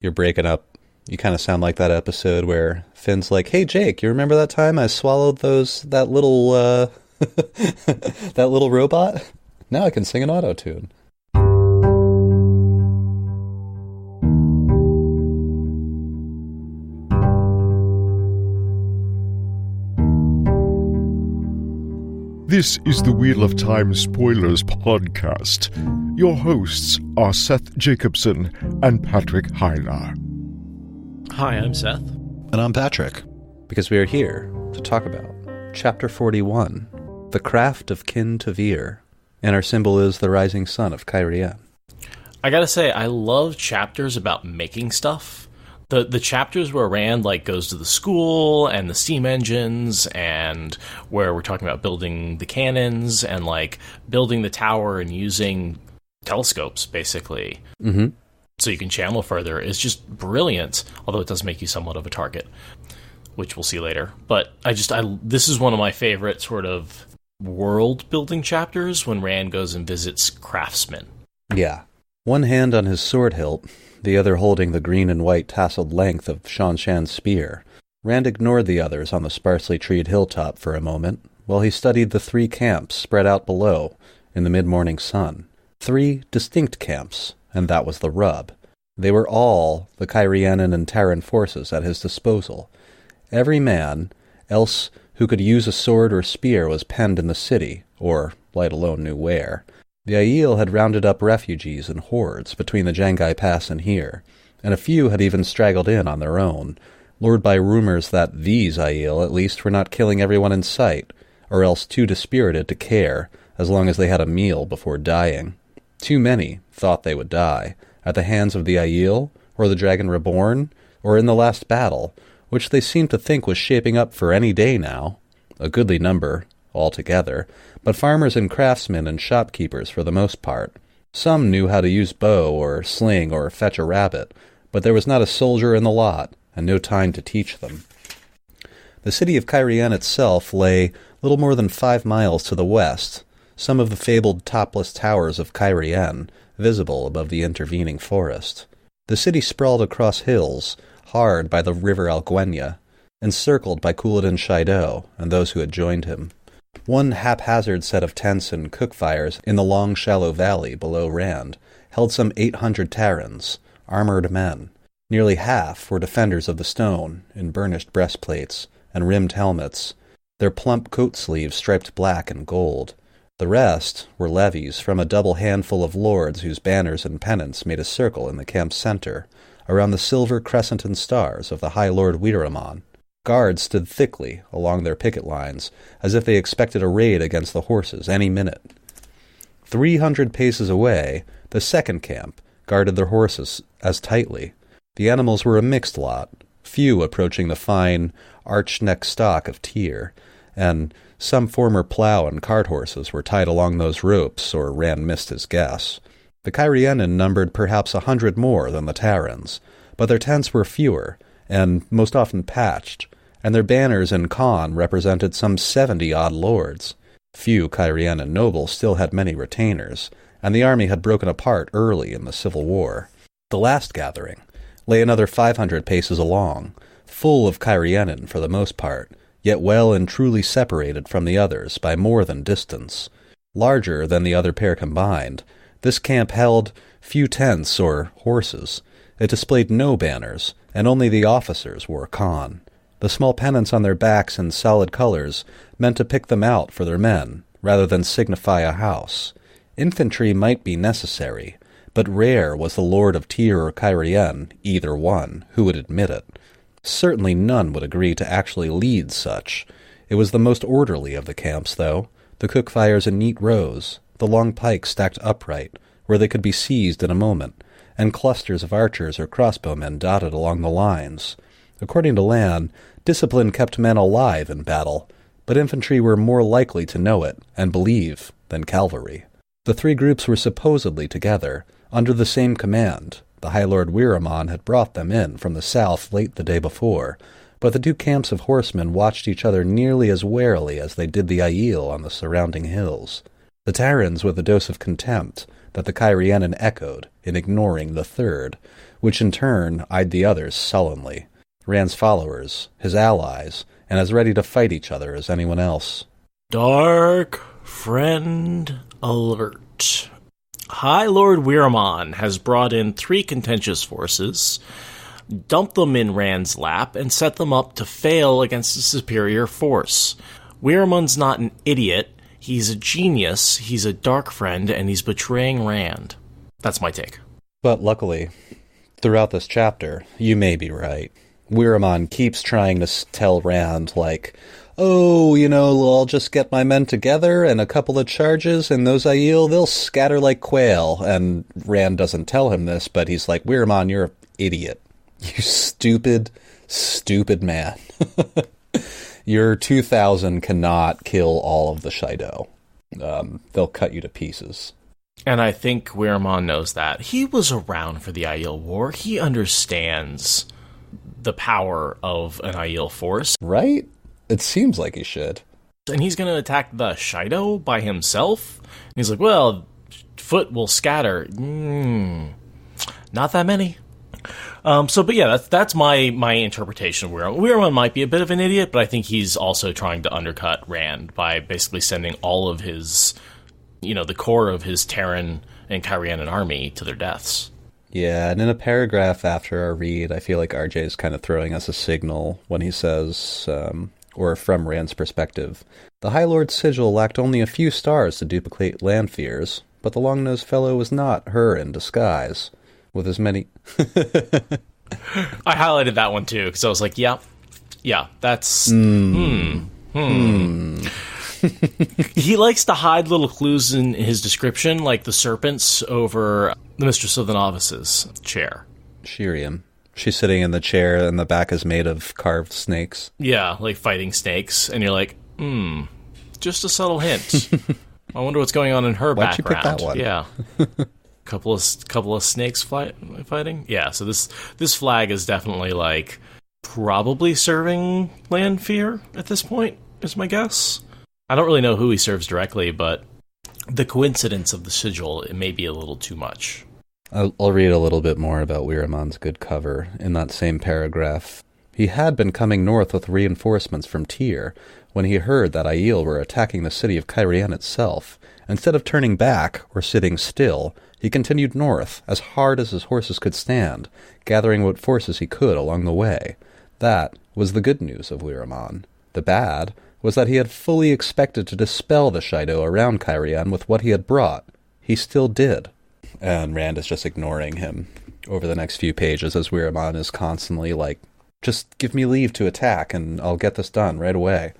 You're breaking up. You kind of sound like that episode where Finn's like, "Hey Jake, you remember that time I swallowed that little that little robot? Now I can sing an auto-tune." This is the Wheel of Time Spoilers podcast. Your hosts are Seth Jacobson and Patrick Heilar. Hi, I'm Seth. And I'm Patrick. Because we are here to talk about Chapter 41, The Craft of Kin Tovere, and our symbol is the rising sun of Cairhien. I gotta say, I love chapters about making stuff. The chapters where Rand goes to the school and the steam engines, and where we're talking about building the cannons and building the tower and using telescopes basically, so you can channel further, is just brilliant. Although it does make you somewhat of a target, which we'll see later. But this is one of my favorite sort of world building chapters when Rand goes and visits craftsmen. Yeah, one hand on his sword hilt, the other holding the green and white tasseled length of Shan Shan's spear. Rand ignored the others on the sparsely treed hilltop for a moment, while he studied the 3 camps spread out below in the mid-morning sun. 3 distinct camps, and that was the rub. They were all the Cairhienan and Terran forces at his disposal. Every man else who could use a sword or spear was penned in the city, or let alone knew where. The Aiel had rounded up refugees in hordes between the Jangai Pass and here, and a few had even straggled in on their own, lured by rumors that these Aiel at least were not killing everyone in sight, or else too dispirited to care, as long as they had a meal before dying. Too many thought they would die, at the hands of the Aiel, or the Dragon Reborn, or in the last battle, which they seemed to think was shaping up for any day now. A goodly number, altogether, but farmers and craftsmen and shopkeepers for the most part. Some knew how to use bow or sling or fetch a rabbit, but there was not a soldier in the lot, and no time to teach them. The city of Cairhien itself lay little more than 5 miles to the west, some of the fabled topless towers of Cairhien visible above the intervening forest. The city sprawled across hills, hard by the river Egwene, encircled by Couladin Shaido and those who had joined him. One haphazard set of tents and cook fires in the long, shallow valley below Rand held some 800 Terrans, armored men. Nearly half were defenders of the stone, in burnished breastplates and rimmed helmets, their plump coat sleeves striped black and gold. The rest were levies from a double handful of lords whose banners and pennants made a circle in the camp's center, around the silver crescent and stars of the High Lord Weiramon. Guards stood thickly along their picket lines, as if they expected a raid against the horses any minute. 300 paces away, the second camp guarded their horses as tightly. The animals were a mixed lot, few approaching the fine, arch-neck stock of Tyr, and some former plow and cart horses were tied along those ropes, or Rand missed his guess. The Cairhienan numbered perhaps 100 more than the Terrans, but their tents were fewer, and most often patched, and their banners and con represented some 70-odd lords. Few Cairhienan nobles still had many retainers, and the army had broken apart early in the Civil War. The last gathering lay another 500 paces along, full of Cairhienan for the most part, yet well and truly separated from the others by more than distance. Larger than the other pair combined, this camp held few tents or horses. It displayed no banners, and only the officers wore con. The small pennants on their backs in solid colors meant to pick them out for their men, rather than signify a house. Infantry might be necessary, but rare was the lord of Tyr or Cairhien, either one, who would admit it. Certainly none would agree to actually lead such. It was the most orderly of the camps, though, the cook fires in neat rows, the long pikes stacked upright, where they could be seized in a moment, and clusters of archers or crossbowmen dotted along the lines. According to Lan, discipline kept men alive in battle, but infantry were more likely to know it and believe than cavalry. The 3 groups were supposedly together, under the same command. The High Lord Weiramon had brought them in from the south late the day before, but the 2 camps of horsemen watched each other nearly as warily as they did the Aiel on the surrounding hills. The Terrans with a dose of contempt that the Cairhienan echoed in ignoring the third, which in turn eyed the others sullenly. Rand's followers, his allies, and as ready to fight each other as anyone else. Dark friend alert. High Lord Weiramon has brought in 3 contentious forces, dumped them in Rand's lap, and set them up to fail against a superior force. Weiramon's not an idiot. He's a genius, he's a dark friend, and he's betraying Rand. That's my take. But luckily, throughout this chapter, you may be right. Weiramon keeps trying to tell Rand, like, oh, I'll just get my men together and a couple of charges, and those Aiel, they'll scatter like quail. And Rand doesn't tell him this, but he's like, Weiramon, you're an idiot. You stupid, stupid man. Your 2,000 cannot kill all of the Shaido. They'll cut you to pieces. And I think Weiramon knows that. He was around for the Aiel War. He understands the power of an Aiel force. Right? It seems like he should. And he's going to attack the Shaido by himself? And he's like, well, foot will scatter. Not that many. But yeah, that's my interpretation of Weiramon. Weiramon might be a bit of an idiot, but I think he's also trying to undercut Rand by basically sending all of his, the core of his Terran and Kyrianan army to their deaths. Yeah, and in a paragraph after our read, I feel like RJ is kind of throwing us a signal when he says, or from Rand's perspective, the High Lord's sigil lacked only a few stars to duplicate Lanfear's, but the long-nosed fellow was not her in disguise. With as many... I highlighted that one too, because I was like, yeah, that's... He likes to hide little clues in his description, like the serpents over the Mistress of the Novices chair. Shiriam. She's sitting in the chair, and the back is made of carved snakes. Yeah, like fighting snakes, and you're like, just a subtle hint. I wonder what's going on in her Why'd background. You pick that Yeah. one? couple of snakes fighting. Yeah, so this flag is definitely like probably serving Lanfear at this point, is my guess. I don't really know who he serves directly, but the coincidence of the sigil, it may be a little too much. I'll read a little bit more about Weiramon's good cover in that same paragraph. He had been coming north with reinforcements from Tyr when he heard that Aiel were attacking the city of Kyrian itself. Instead of turning back or sitting still, he continued north as hard as his horses could stand, gathering what forces he could along the way. That was the good news of Weiramon. The bad was that he had fully expected to dispel the Shaido around Kyrian with what he had brought. He still did. And Rand is just ignoring him over the next few pages as Weiramon is constantly like, just give me leave to attack and I'll get this done right away.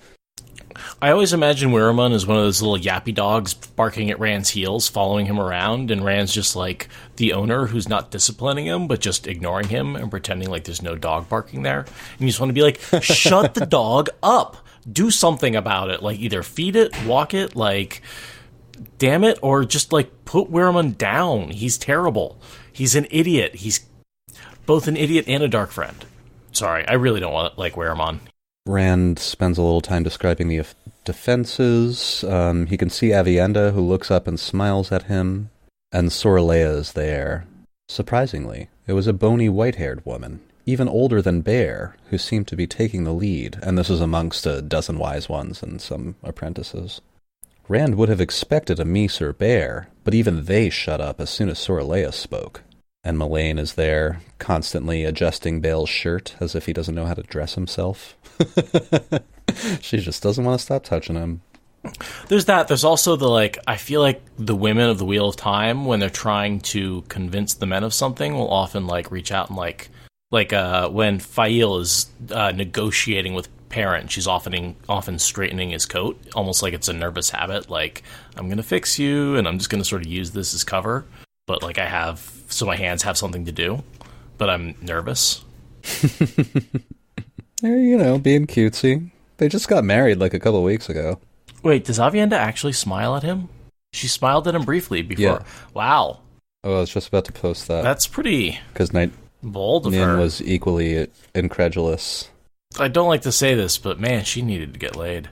I always imagine Weiramon as one of those little yappy dogs barking at Rand's heels, following him around, and Rand's just like the owner who's not disciplining him, but just ignoring him and pretending like there's no dog barking there. And you just want to be like, shut the dog up! Do something about it. Like, either feed it, walk it, like, damn it, or just, like, put Weiramon down. He's terrible. He's an idiot. He's both an idiot and a dark friend. Sorry, I really don't want to like Weiramon. Rand spends a little time describing the defenses. He can see Aviendha, who looks up and smiles at him, and Soraleia is there. Surprisingly, it was a bony white-haired woman, even older than Bear, who seemed to be taking the lead, and this is amongst a dozen wise ones and some apprentices. Rand would have expected a Meese or Bear, but even they shut up as soon as Soraleia spoke. And Mullane is there, constantly adjusting Bale's shirt as if he doesn't know how to dress himself. She just doesn't want to stop touching him. There's that. There's also the, like, I feel like the women of the Wheel of Time, when they're trying to convince the men of something, will often, like, reach out and, like when Fail is negotiating with Parent, she's often straightening his coat, almost like it's a nervous habit, like, I'm going to fix you, and I'm just going to sort of use this as cover, but, like, so my hands have something to do, but I'm nervous. Being cutesy. They just got married, like, a couple weeks ago. Wait, does Aviendha actually smile at him? She smiled at him briefly before. Yeah. Wow. Oh, I was just about to post that. That's pretty... Because bold of Nin her. Was equally incredulous. I don't like to say this, but man, she needed to get laid.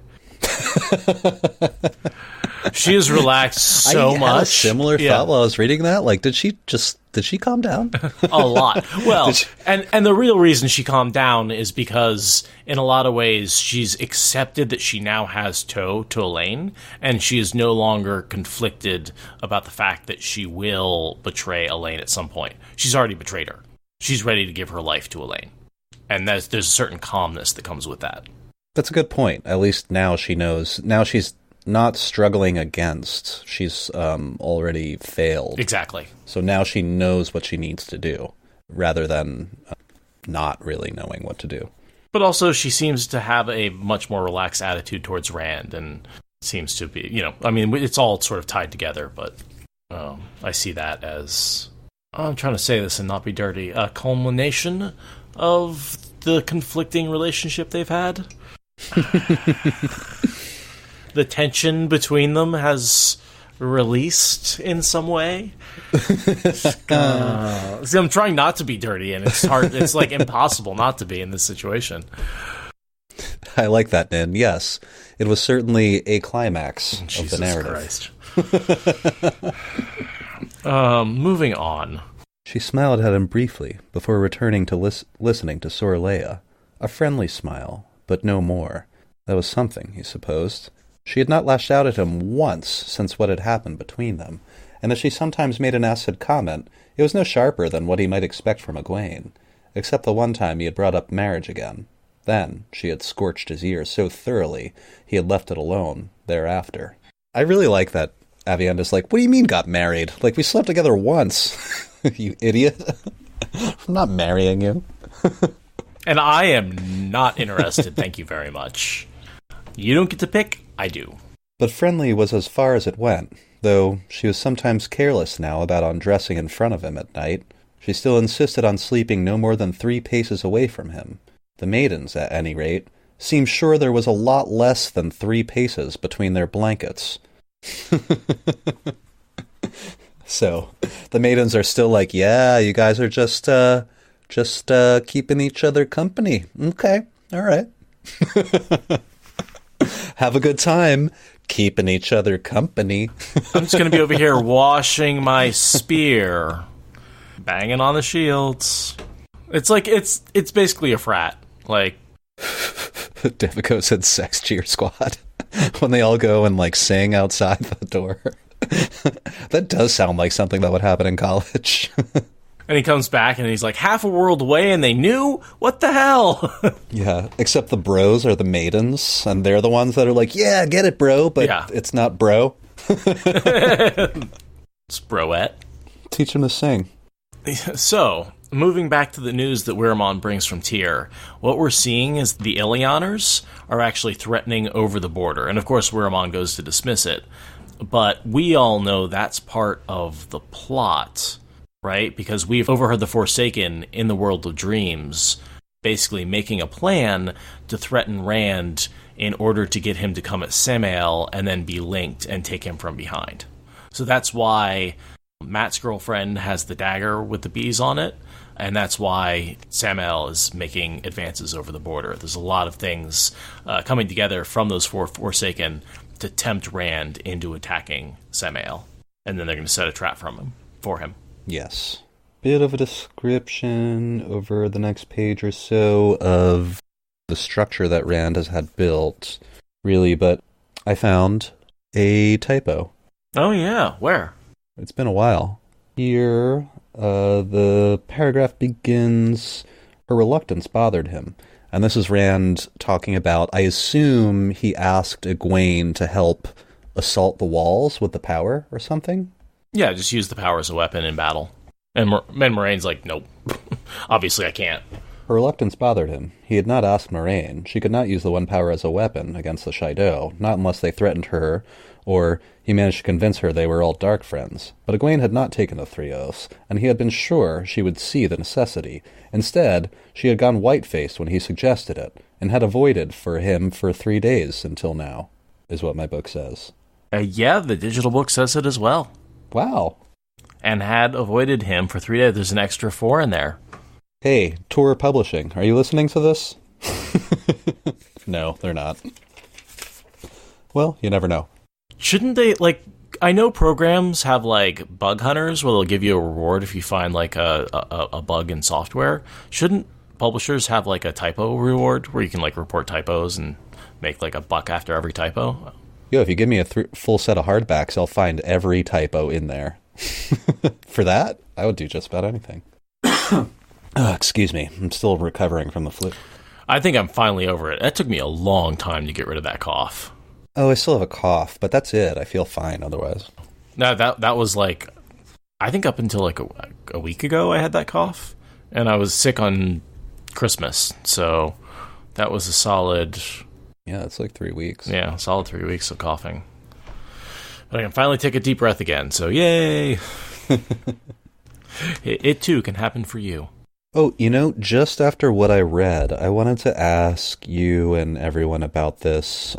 She is relaxed so much. I had a similar thought while I was reading that. Like, did Did she calm down? A lot. Well, and the real reason she calmed down is because, in a lot of ways, she's accepted that she now has to Elaine, and she is no longer conflicted about the fact that she will betray Elaine at some point. She's already betrayed her. She's ready to give her life to Elaine. And there's a certain calmness that comes with that. That's a good point. At least now she knows. Now she's not struggling against. She's already failed. Exactly. So now she knows what she needs to do, rather than not really knowing what to do. But also, she seems to have a much more relaxed attitude towards Rand, and seems to be, I mean, it's all sort of tied together, but I see that as, I'm trying to say this and not be dirty, a culmination of the conflicting relationship they've had. The tension between them has released in some way. See, I'm trying not to be dirty, and it's hard. It's like impossible not to be in this situation. I like that, Nin. Yes, it was certainly a climax of the narrative. Moving on. She smiled at him briefly before returning to listening to Sorleia. A friendly smile, but no more. That was something, he supposed. She had not lashed out at him once since what had happened between them, and as she sometimes made an acid comment, it was no sharper than what he might expect from Egwene, except the one time he had brought up marriage again. Then she had scorched his ear so thoroughly he had left it alone thereafter. I really like that Aviendha's like, what do you mean got married? Like, we slept together once, you idiot. I'm not marrying you. And I am not interested, thank you very much. You don't get to pick, I do. But friendly was as far as it went, though she was sometimes careless now about undressing in front of him at night. She still insisted on sleeping no more than 3 paces away from him. The maidens, at any rate, seemed sure there was a lot less than 3 paces between their blankets. So, the maidens are still like, yeah, you guys are just keeping each other company. Okay, all right. Have a good time keeping each other company. I'm just going to be over here washing my spear, banging on the shields. It's like, it's basically a frat. Like, Devico said sex cheer squad when they all go and like sing outside the door. That does sound like something that would happen in college. And he comes back and he's like, half a world away and they knew? What the hell? Yeah, except the bros are the maidens, and they're the ones that are like, yeah, get it, bro, but It's not bro. It's broette. Teach him to sing. So, moving back to the news that Weiramon brings from Tyr, what we're seeing is the Illianers are actually threatening over the border. And of course, Weiramon goes to dismiss it. But we all know that's part of the plot, right? Because we've overheard the Forsaken in the World of Dreams basically making a plan to threaten Rand in order to get him to come at Samael and then be linked and take him from behind. So that's why Matt's girlfriend has the dagger with the bees on it, and that's why Samael is making advances over the border. There's a lot of things coming together from those Forsaken to tempt Rand into attacking Samael, and then they're going to set a trap for him. Yes. Bit of a description over the next page or so of the structure that Rand has had built, really, but I found a typo. Oh yeah, where? It's been a while. Here, the paragraph begins, her reluctance bothered him. And this is Rand talking about, I assume he asked Egwene to help assault the walls with the power or something? Yeah, just use the power as a weapon in battle. And Moraine's like, nope. Obviously I can't. Her reluctance bothered him. He had not asked Moraine. She could not use the one power as a weapon against the Shaido, not unless they threatened her, or he managed to convince her they were all dark friends. But Egwene had not taken the 3 oaths, and he had been sure she would see the necessity. Instead, she had gone white-faced when he suggested it, and had avoided for him for 3 days until now, is what my book says. Yeah, the digital book says it as well. Wow. And had avoided him for 3 days. There's an extra 4 in there. Hey, Tor Publishing, are you listening to this? No, they're not. Well, you never know. Shouldn't they, like, I know programs have like bug hunters where they'll give you a reward if you find like a bug in software. Shouldn't publishers have like a typo reward where you can like report typos and make like $1 after every typo? Yo, if you give me a full set of hardbacks, I'll find every typo in there. For that, I would do just about anything. Excuse me. I'm still recovering from the flu. I think I'm finally over it. That took me a long time to get rid of that cough. Oh, I still have a cough, but that's it. I feel fine otherwise. No, that was like, I think up until like a week ago I had that cough. And I was sick on Christmas. So that was a solid... Yeah, it's like 3 weeks. Yeah, solid 3 weeks of coughing. But I can finally take a deep breath again, so yay! It too can happen for you. Oh, just after what I read, I wanted to ask you and everyone about this.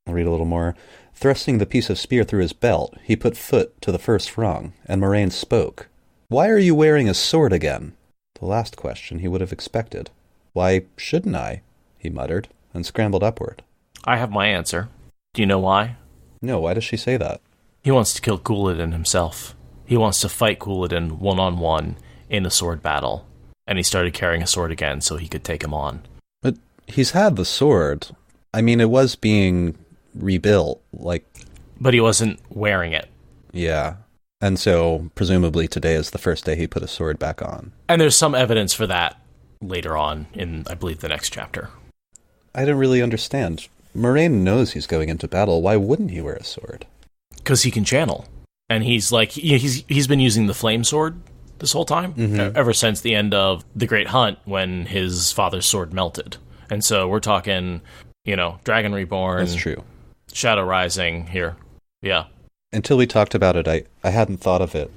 I'll read a little more. Thrusting the piece of spear through his belt, he put foot to the first rung, and Moraine spoke. "Why are you wearing a sword again?" The last question he would have expected. "Why shouldn't I?" he muttered, and scrambled upward. I have my answer. Do you know why? No, why does she say that? He wants to kill Couladin himself. He wants to fight Couladin one-on-one in a sword battle. And he started carrying a sword again so he could take him on. But he's had the sword. I mean, it was being rebuilt, like... But he wasn't wearing it. Yeah. And so, presumably, today is the first day he put a sword back on. And there's some evidence for that later on in, I believe, the next chapter. I don't really understand. Moraine knows he's going into battle. Why wouldn't he wear a sword? Because he can channel. And he's like, he's been using the flame sword this whole time, ever since the end of the Great Hunt when his father's sword melted. And so we're talking, Dragon Reborn. That's true. Shadow Rising here. Yeah. Until we talked about it, I hadn't thought of it.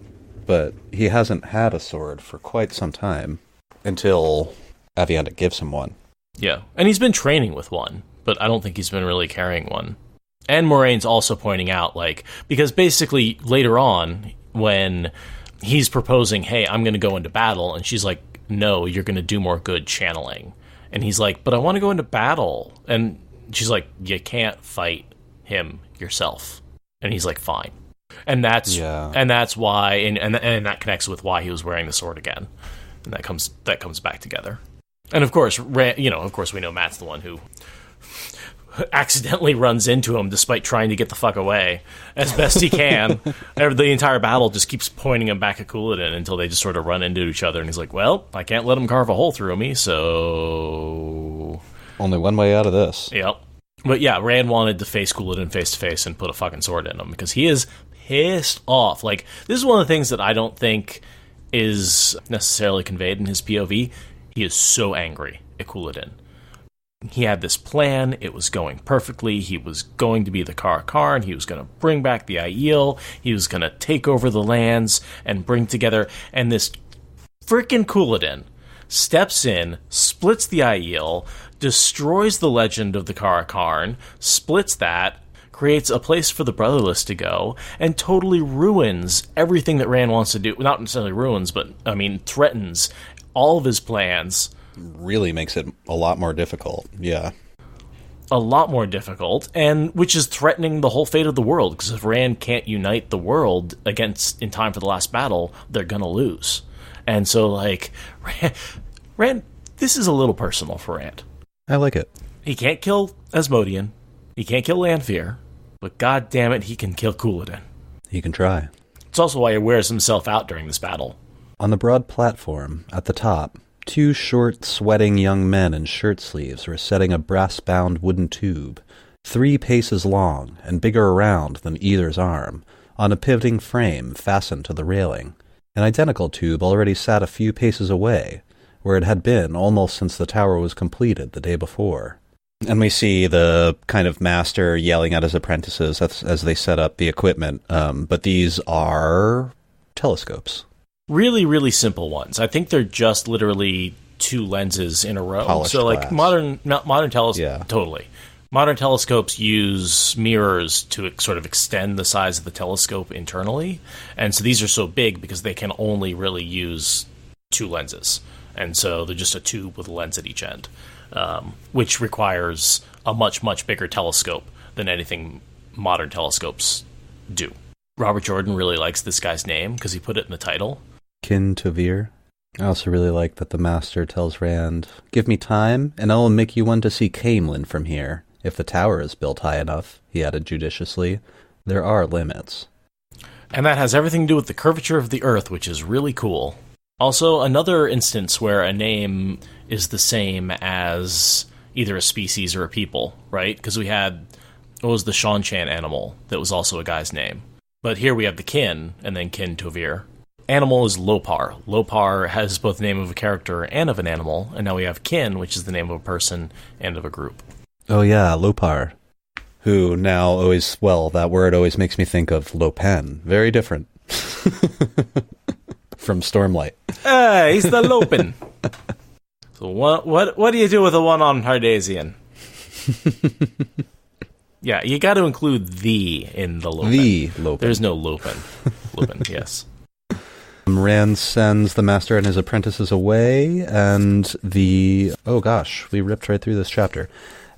But he hasn't had a sword for quite some time until Aviendha gives him one. Yeah. And he's been training with one, but I don't think he's been really carrying one. And Moraine's also pointing out, because basically later on, when he's proposing, hey, I'm going to go into battle, and she's like, no, you're going to do more good channeling. And he's like, but I want to go into battle. And she's like, you can't fight him yourself. And he's like, fine. And that's why, and that connects with why he was wearing the sword again. And that comes back together. And of course, we know Matt's the one who accidentally runs into him despite trying to get the fuck away as best he can. The entire battle just keeps pointing him back at Couladin until they just sort of run into each other, and he's like, well, I can't let him carve a hole through me, so... Only one way out of this. Yep. But yeah, Rand wanted to face Couladin face to face and put a fucking sword in him, because he is pissed off. This is one of the things that I don't think is necessarily conveyed in his POV. He is so angry at Couladin. He had this plan, it was going perfectly, he was going to be the Karakarn, he was going to bring back the Aiel, he was going to take over the lands and bring together, and this frickin' Couladin steps in, splits the Aiel, destroys the legend of the Karakarn, splits that, creates a place for the Brotherless to go, and totally ruins everything that Rand wants to do. Not necessarily ruins, but, threatens all of his plans. Really makes it a lot more difficult, yeah. A lot more difficult, and which is threatening the whole fate of the world, because if Rand can't unite the world in time for the last battle, they're gonna lose. And so, Rand, this is a little personal for Rand. I like it. He can't kill Asmodean, he can't kill Lanfear, but god damn it, he can kill Couladin. He can try. It's also why he wears himself out during this battle. On the broad platform, at the top, 2 short, sweating young men in shirt sleeves were setting a brass-bound wooden tube, 3 paces long and bigger around than either's arm, on a pivoting frame fastened to the railing. An identical tube already sat a few paces away, where it had been almost since the tower was completed the day before. And we see the kind of master yelling at his apprentices as they set up the equipment, but these are telescopes. Really, really simple ones. I think they're just literally 2 lenses in a row. Polished so, glass. modern telescopes, Yeah. Totally. Modern telescopes use mirrors to sort of extend the size of the telescope internally, and so these are so big because they can only really use 2 lenses, and so they're just a tube with a lens at each end, which requires a much, much bigger telescope than anything modern telescopes do. Robert Jordan really likes this guy's name because he put it in the title. Tovere. I also really like that the master tells Rand, "Give me time, and I will make you one to see Caemlyn from here. If the tower is built high enough," he added judiciously. "There are limits." And that has everything to do with the curvature of the earth, which is really cool. Also, another instance where a name is the same as either a species or a people, right? Because we had, what was the Shanshan animal that was also a guy's name? But here we have the kin, and then kin Tovere. Animal is Lopar. Lopar has both the name of a character and of an animal, and now we have kin, which is the name of a person and of a group. Oh yeah, Lopar. Who now always, well, that word always makes me think of Lopen. Very different. From Stormlight. Hey, he's the Lopen. So what do you do with the one on Hardasian? Yeah, you got to include the in the Lopen. The Lopen. There's no Lopen. Lopen, yes. Rand sends the master and his apprentices away, and oh gosh, we ripped right through this chapter.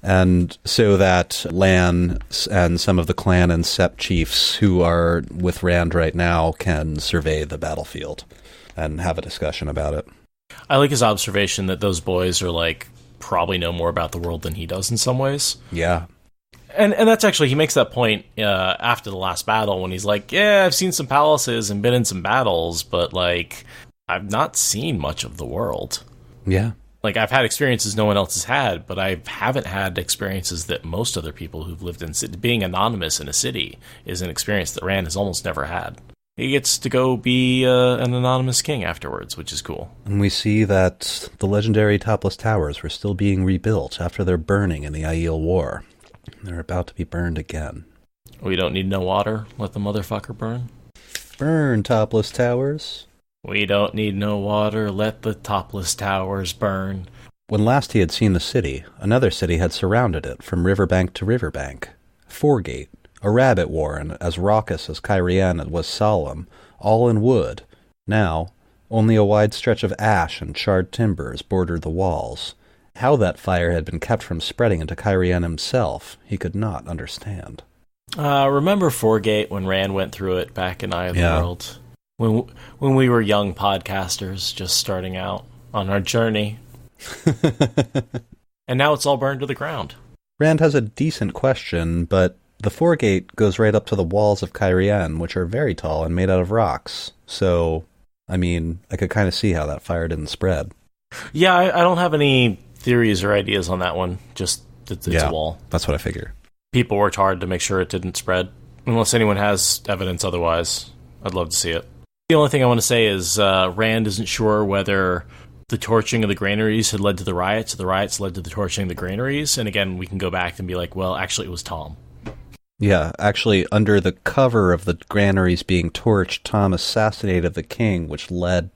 And so that Lan and some of the clan and sept chiefs who are with Rand right now can survey the battlefield and have a discussion about it. I like his observation that those boys are like probably know more about the world than he does in some ways. Yeah. And that's actually, he makes that point after the last battle when he's like, yeah, I've seen some palaces and been in some battles, but like, I've not seen much of the world. Yeah. Like, I've had experiences no one else has had, but I haven't had experiences that most other people who've lived in being anonymous in a city is an experience that Rand has almost never had. He gets to go be an anonymous king afterwards, which is cool. And we see that the legendary topless towers were still being rebuilt after their burning in the Aiel War. They're about to be burned again. We don't need no water. Let the motherfucker burn. Burn, topless towers. We don't need no water. Let the topless towers burn. When last he had seen the city, another city had surrounded it from riverbank to riverbank. Foregate, a rabbit warren as raucous as Cairhien was solemn, all in wood. Now, only a wide stretch of ash and charred timbers bordered the walls. How that fire had been kept from spreading into Cairhien himself, he could not understand. Remember Foregate when Rand went through it back in Eye of the World? When we were young podcasters just starting out on our journey. And now it's all burned to the ground. Rand has a decent question, but the Foregate goes right up to the walls of Cairhien, which are very tall and made out of rocks. So, I mean, I could kind of see how that fire didn't spread. Yeah, I don't have any theories or ideas on that one. Just it's a wall. That's what I figure. People worked hard to make sure it didn't spread. Unless anyone has evidence otherwise, I'd love to see it. The only thing I want to say is Rand isn't sure whether the torching of the granaries had led to the riots, or the riots led to the torching of the granaries. And again, we can go back and be like, well, actually it was Tom. Yeah, actually, under the cover of the granaries being torched, Tom assassinated the king, which led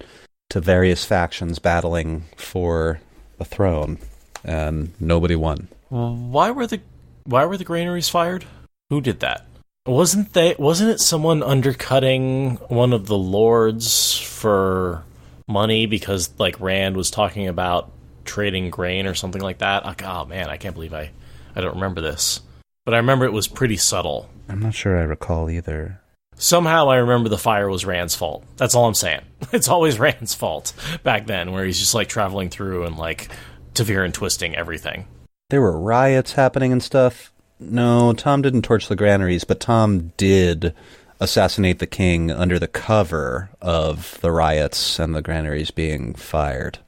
to various factions battling for the throne, and nobody won. Why were the granaries fired? Who did that? Wasn't it someone undercutting one of the lords for money because like Rand was talking about trading grain or something like that? Like, oh man, I can't believe I don't remember this. But I remember it was pretty subtle. I'm not sure I recall either. Somehow I remember the fire was Rand's fault. That's all I'm saying. It's always Rand's fault back then, where he's just like traveling through and like Tovere and twisting everything. There were riots happening and stuff. No, Tom didn't torch the granaries, but Tom did assassinate the king under the cover of the riots and the granaries being fired.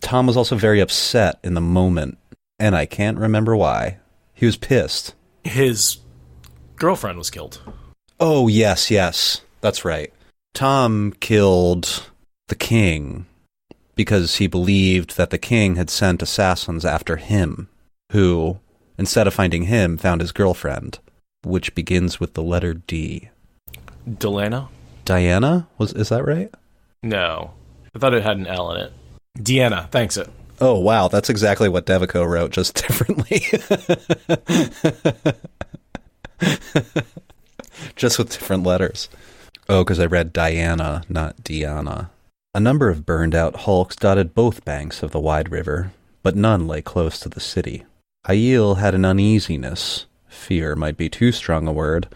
Tom was also very upset in the moment, and I can't remember why. He was pissed. His girlfriend was killed. Oh, yes. That's right. Tom killed the king because he believed that the king had sent assassins after him, who, instead of finding him, found his girlfriend, which begins with the letter D. Delana? Diana? Is that right? No. I thought it had an L in it. Deanna, thanks it. Oh, wow, that's exactly what Devico wrote, just differently. Just with different letters. Oh, because I read Diana, not Diana. A number of burned-out hulks dotted both banks of the wide river, but none lay close to the city. Aiel had an uneasiness, fear might be too strong a word,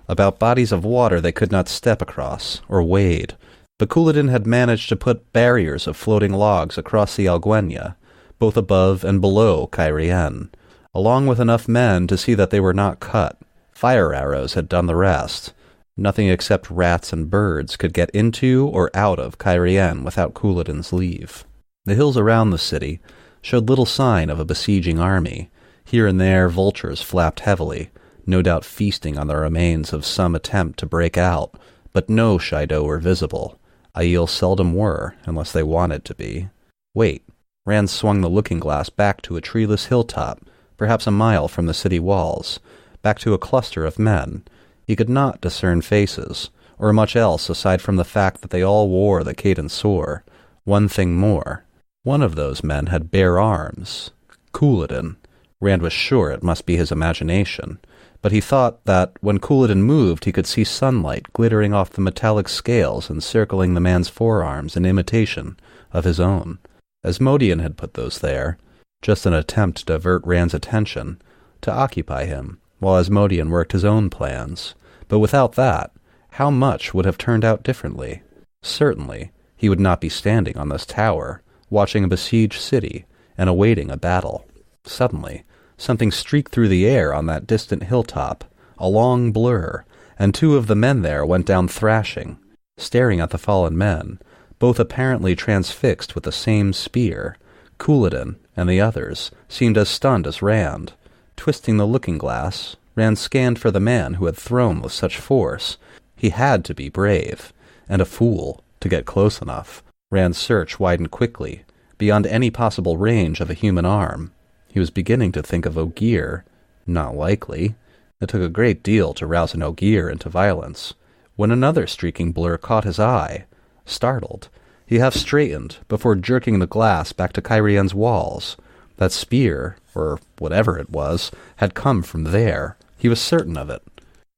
about bodies of water they could not step across or wade. But Couladin had managed to put barriers of floating logs across the Egwene, both above and below Cairhien, along with enough men to see that they were not cut. Fire arrows had done the rest. Nothing except rats and birds could get into or out of Cairhien without Couladin's leave. The hills around the city showed little sign of a besieging army. Here and there vultures flapped heavily, no doubt feasting on the remains of some attempt to break out, but no Shaido were visible. Aiel seldom were, unless they wanted to be. Wait. Rand swung the looking-glass back to a treeless hilltop, perhaps a mile from the city walls, back to a cluster of men. He could not discern faces, or much else aside from the fact that they all wore the Caden sword. One thing more. One of those men had bare arms. Couladin. Rand was sure it must be his imagination, but he thought that when Couladin moved he could see sunlight glittering off the metallic scales encircling the man's forearms in imitation of his own. Asmodean had put those there, just an attempt to divert Rand's attention, to occupy him, while Asmodean worked his own plans. But without that, how much would have turned out differently? Certainly, he would not be standing on this tower, watching a besieged city, and awaiting a battle. Suddenly, something streaked through the air on that distant hilltop, a long blur, and two of the men there went down thrashing, staring at the fallen men, both apparently transfixed with the same spear. Couladin and the others seemed as stunned as Rand. Twisting the looking-glass, Rand scanned for the man who had thrown with such force. He had to be brave, and a fool, to get close enough. Rand's search widened quickly, beyond any possible range of a human arm. He was beginning to think of Ogier. Not likely. It took a great deal to rouse an Ogier into violence. When another streaking blur caught his eye, startled, he half straightened before jerking the glass back to Cairhien's walls. That spear, or whatever it was, had come from there. He was certain of it.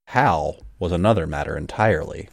How was another matter entirely.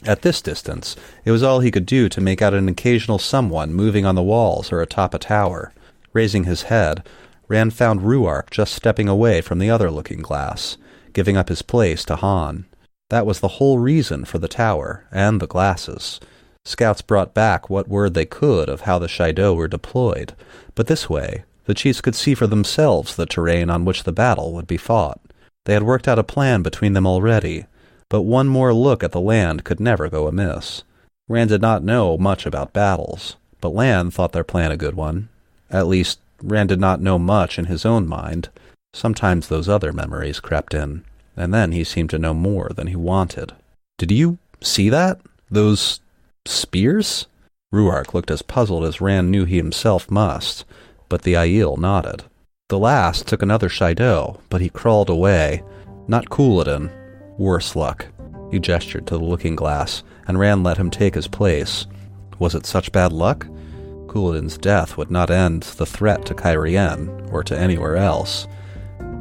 At this distance, it was all he could do to make out an occasional someone moving on the walls or atop a tower. Raising his head, Rand found Ruark just stepping away from the other looking-glass, giving up his place to Han. That was the whole reason for the tower, and the glasses. Scouts brought back what word they could of how the Shaido were deployed, but this way, the chiefs could see for themselves the terrain on which the battle would be fought. They had worked out a plan between them already, but one more look at the land could never go amiss. Rand did not know much about battles, but Lan thought their plan a good one. At least, Rand did not know much in his own mind. Sometimes those other memories crept in, and then he seemed to know more than he wanted. "Did you see that? Those spears?" Ruark looked as puzzled as Rand knew he himself must, but the Aiel nodded. "The last took another Shaido, but he crawled away. Not Couladin. Worse luck." He gestured to the looking-glass, and Rand let him take his place. Was it such bad luck? Couladin's death would not end the threat to Cairhien, or to anywhere else.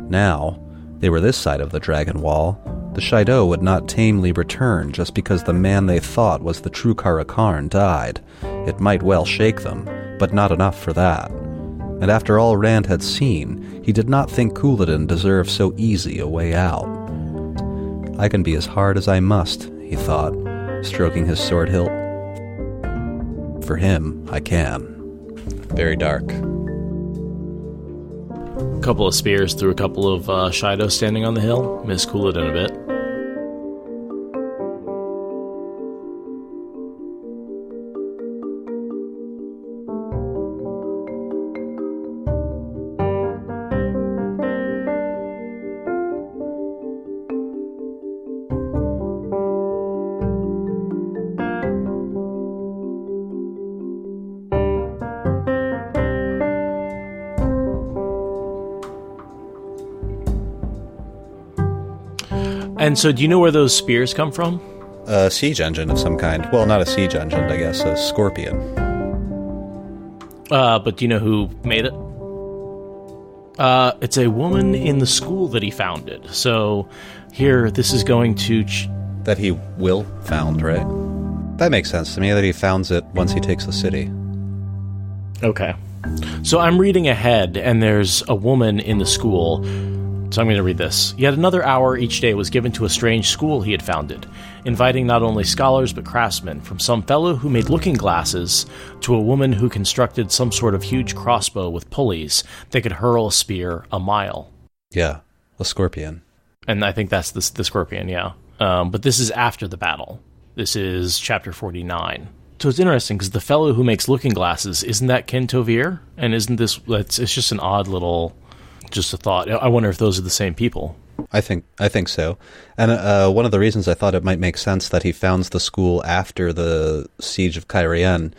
Now, they were this side of the Dragon Wall. The Shaido would not tamely return just because the man they thought was the true Karakarn died. It might well shake them, but not enough for that. And after all Rand had seen, he did not think Couladin deserved so easy a way out. "I can be as hard as I must," he thought, stroking his sword hilt. "For him, I can." Very dark. A couple of spears through a couple of Shaido standing on the hill. Miss Couladin a bit. And so do you know where those spears come from? A siege engine of some kind. Well, not a siege engine, I guess, a scorpion. But do you know who made it? It's a woman in the school that he founded. So here, this is going to... That he will found, right? That makes sense to me, that he founds it once he takes the city. Okay. So I'm reading ahead, and there's a woman in the school So I'm going to read this. Yet another hour each day was given to a strange school he had founded, inviting not only scholars but craftsmen, from some fellow who made looking glasses to a woman who constructed some sort of huge crossbow with pulleys that could hurl a spear a mile. Yeah, a scorpion. And I think that's the scorpion, yeah. But this is after the battle. This is chapter 49. So it's interesting, because the fellow who makes looking glasses, isn't that Ken Tovere? And isn't this... It's just an odd little... Just a thought. I wonder if those are the same people. I think so. And one of the reasons I thought it might make sense that he founds the school after the siege of Cairhien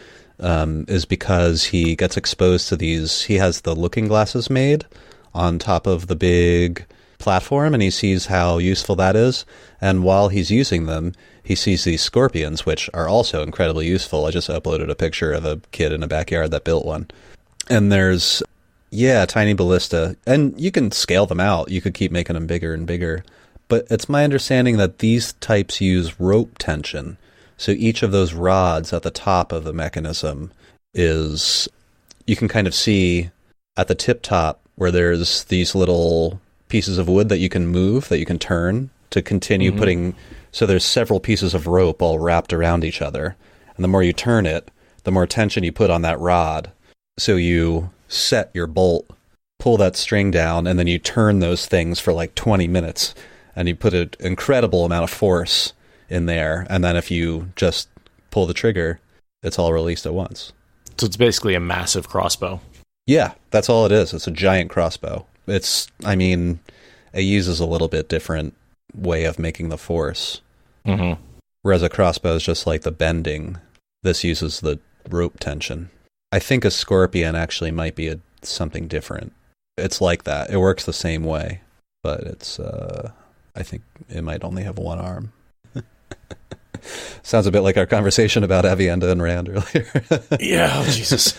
is because he gets exposed to these... He has the looking glasses made on top of the big platform, and he sees how useful that is. And while he's using them, he sees these scorpions, which are also incredibly useful. I just uploaded a picture of a kid in a backyard that built one. And there's... Yeah, tiny ballista. And you can scale them out. You could keep making them bigger and bigger. But it's my understanding that these types use rope tension. So each of those rods at the top of the mechanism is... You can kind of see at the tip top where there's these little pieces of wood that you can move, that you can turn to continue putting... So there's several pieces of rope all wrapped around each other. And the more you turn it, the more tension you put on that rod. So you... set your bolt, pull that string down, and then you turn those things for like 20 minutes, and you put an incredible amount of force in there, and then if you just pull the trigger, it's all released at once. So it's basically a massive crossbow. Yeah, that's all it is. It's a giant crossbow. It uses a little bit different way of making the force. Mm-hmm. Whereas a crossbow is just like the bending. This uses the rope tension. I think a scorpion actually might be something different. It's like that. It works the same way, but it's, I think it might only have one arm. Sounds a bit like our conversation about Aviendha and Rand earlier. Yeah, oh, Jesus.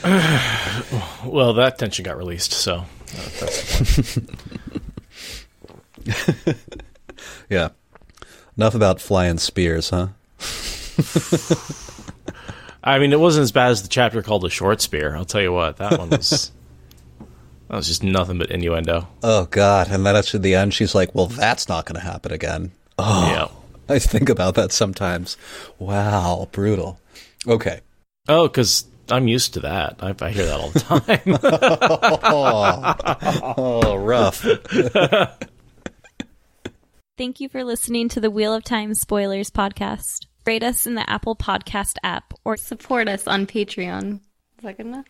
Well, that tension got released, so that's Yeah. Enough about flying spears, huh? I mean, it wasn't as bad as the chapter called The Short Spear. I'll tell you what, that one was... That was just nothing but innuendo. Oh, God. And then at the end, she's like, well, that's not going to happen again. Oh, yeah. I think about that sometimes. Wow, brutal. Okay. Oh, because I'm used to that. I hear that all the time. Oh, rough. Thank you for listening to the Wheel of Time Spoilers podcast. Rate us in the Apple Podcast app or support us on Patreon. Is that good enough?